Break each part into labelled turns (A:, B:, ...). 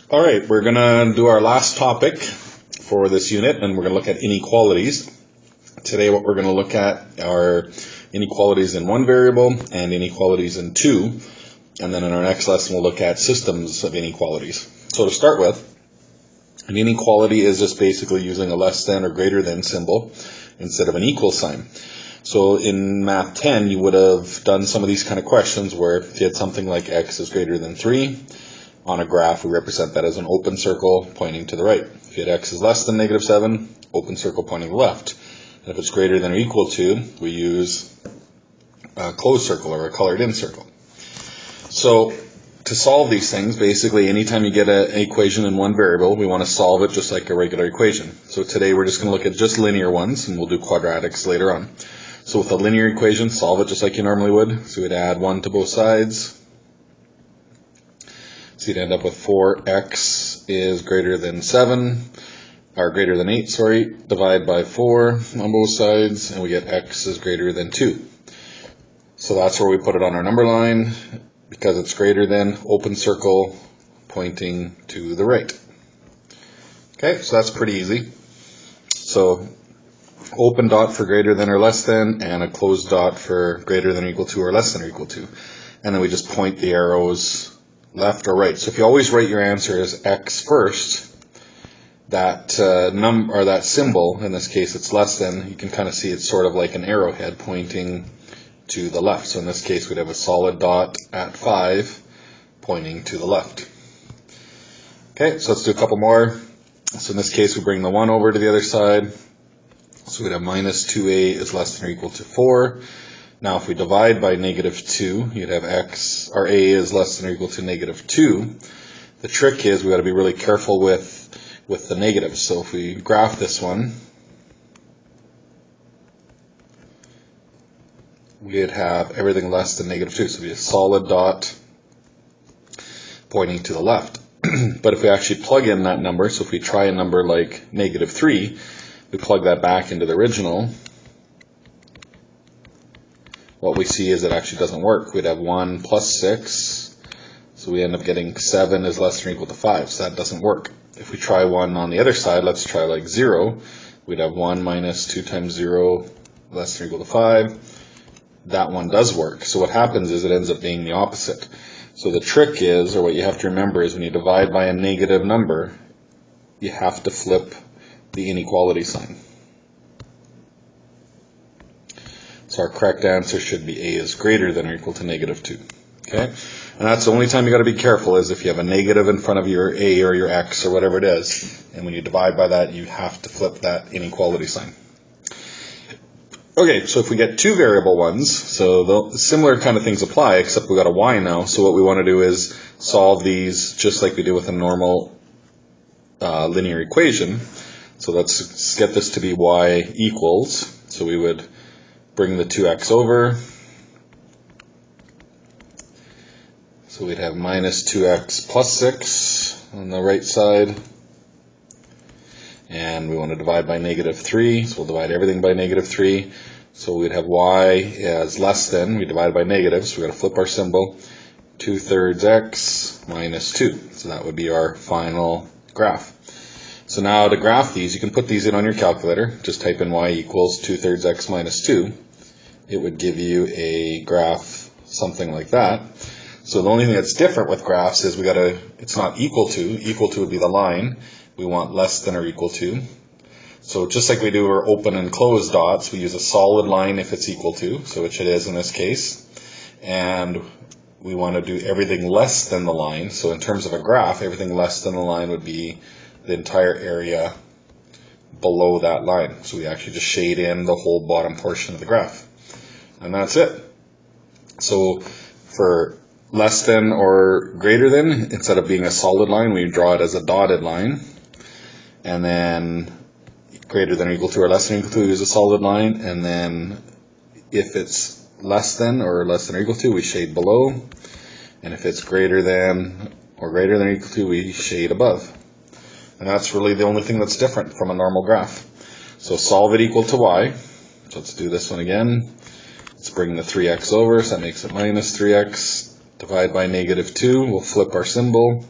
A: All right, we're going to do our last topic for this unit, and we're going to look at inequalities. Today what we're going to look at are inequalities in one variable and inequalities in two, and then in our next lesson we'll look at systems of inequalities. So to start with, an inequality is just basically using a less than or greater than symbol instead of an equal sign. So in Math 10 you would have done some of these kind of questions where if you had something like x is greater than 3, on a graph, we represent that as an open circle pointing to the right. If you had x is less than negative 7, open circle pointing left. And if it's greater than or equal to, we use a closed circle or a colored in circle. So to solve these things, basically anytime you get an equation in one variable, we want to solve it just like a regular equation. So today we're just going to look at just linear ones, and we'll do quadratics later on. So with a linear equation, solve it just like you normally would. So we'd add 1 to both sides. So you'd end up with 4x is greater than 7, or greater than 8, divide by 4 on both sides, and we get x is greater than 2. So that's where we put it on our number line, because it's greater than, open circle, pointing to the right. Okay, so that's pretty easy. So open dot for greater than or less than, and a closed dot for greater than or equal to or less than or equal to. And then we just point the arrows left or right. So if you always write your answer as x first, that that symbol, in this case it's less than, you can kind of see it's sort of like an arrowhead pointing to the left. So in this case we'd have a solid dot at 5 pointing to the left. Okay, so let's do a couple more. So in this case we bring the 1 over to the other side. So we'd have minus 2a is less than or equal to 4. Now if we divide by negative 2, you'd have x, or a is less than or equal to negative 2. The trick is we got to be really careful with the negatives. So if we graph this one, we'd have everything less than negative 2. So it'd be a solid dot pointing to the left. But if we actually plug in that number, so if we try a number like negative 3, we plug that back into the original, what we see is it actually doesn't work. We'd have 1 plus 6, so we end up getting 7 is less than or equal to 5, so that doesn't work. If we try one on the other side, let's try like 0, we'd have 1 minus 2 times 0 less than or equal to 5. That one does work. So what happens is it ends up being the opposite. So the trick is, or what you have to remember is when you divide by a negative number, you have to flip the inequality sign. So our correct answer should be a is greater than or equal to negative 2. Okay? And that's the only time you got to be careful is if you have a negative in front of your a or your x or whatever it is, and when you divide by that, you have to flip that inequality sign. Okay, so if we get two variable ones, so the similar kind of things apply, except we got a y now. So what we want to do is solve these just like we do with a normal linear equation. So let's get this to be y equals. So we would bring the 2x over. So we'd have minus 2x plus 6 on the right side. And we want to divide by negative 3, so we'll divide everything by negative 3. So we'd have y as less than, we divide by negative, so we've got to flip our symbol, 2/3 x minus 2. So that would be our final graph. So now to graph these, you can put these in on your calculator. Just type in y equals 2/3 x minus 2. It would give you a graph something like that. So the only thing that's different with graphs is it's not equal to would be the line. We want less than or equal to. So just like we do our open and closed dots, we use a solid line if it's equal to, so which it is in this case. And we want to do everything less than the line. So in terms of a graph, everything less than the line would be the entire area below that line. So we actually just shade in the whole bottom portion of the graph. And that's it. So for less than or greater than, instead of being a solid line, we draw it as a dotted line. And then greater than or equal to or less than or equal to is a solid line. And then if it's less than or equal to, we shade below. And if it's greater than or equal to, we shade above. And that's really the only thing that's different from a normal graph. So solve it equal to y. So let's do this one again. Let's bring the 3x over, so that makes it minus 3x. Divide by negative 2, we'll flip our symbol.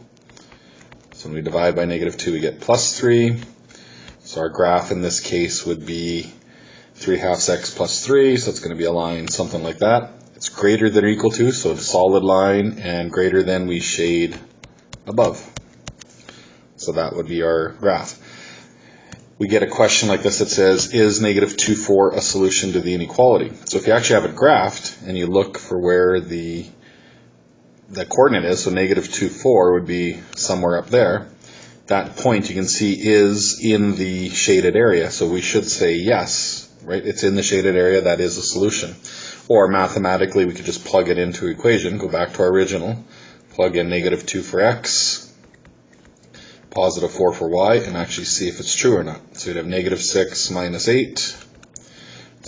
A: So So when we divide by negative 2, we get plus 3. So our graph in this case would be 3/2 x plus 3, so it's going to be a line something like that. It's greater than or equal to, so it's a solid line, and greater than we shade above. So that would be our graph. We get a question like this that says, is negative 2, 4 a solution to the inequality? So if you actually have it graphed and you look for where the coordinate is, so negative 2, 4 would be somewhere up there. That point you can see is in the shaded area, so we should say yes, right? It's in the shaded area, that is a solution. Or mathematically, we could just plug it into equation, go back to our original, plug in negative 2 for x, positive 4 for y, and actually see if it's true or not. So you'd have negative 6 minus 8, so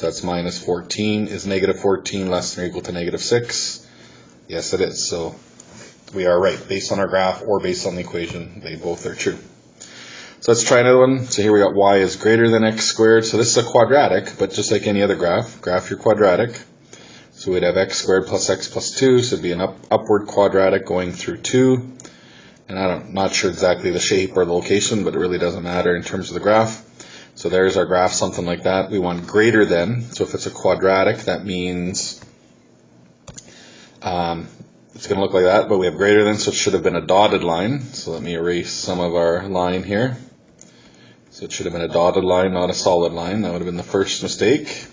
A: that's minus 14. Is negative 14 less than or equal to negative 6? Yes, it is. So we are right. Based on our graph or based on the equation, they both are true. So let's try another one. So here we got y is greater than x squared. So this is a quadratic, but just like any other graph your quadratic. So we'd have x squared plus x plus 2, so it'd be an upward quadratic going through 2. And I'm not sure exactly the shape or the location, but it really doesn't matter in terms of the graph. So there's our graph, something like that. We want greater than, so if it's a quadratic, that means it's going to look like that, but we have greater than, so it should have been a dotted line. So let me erase some of our line here. So it should have been a dotted line, not a solid line. That would have been the first mistake.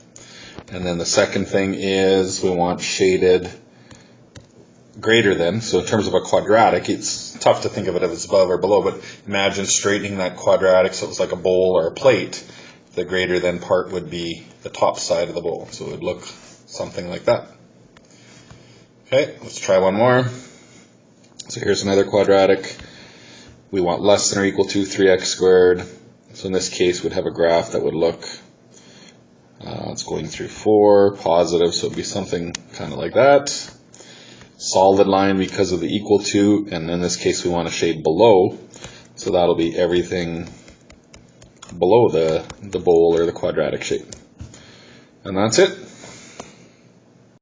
A: And then the second thing is we want shaded greater than. So in terms of a quadratic, it's tough to think of it as above or below, but imagine straightening that quadratic so it's like a bowl or a plate. The greater than part would be the top side of the bowl, so it would look something like that. Okay, let's try one more. So here's another quadratic. We want less than or equal to 3x squared. So in this case, we'd have a graph that would look, it's going through 4, positive, so it'd be something kind of like that. Solid line because of the equal to, and in this case we want to shade below, so that'll be everything below the bowl or the quadratic shape. And that's it.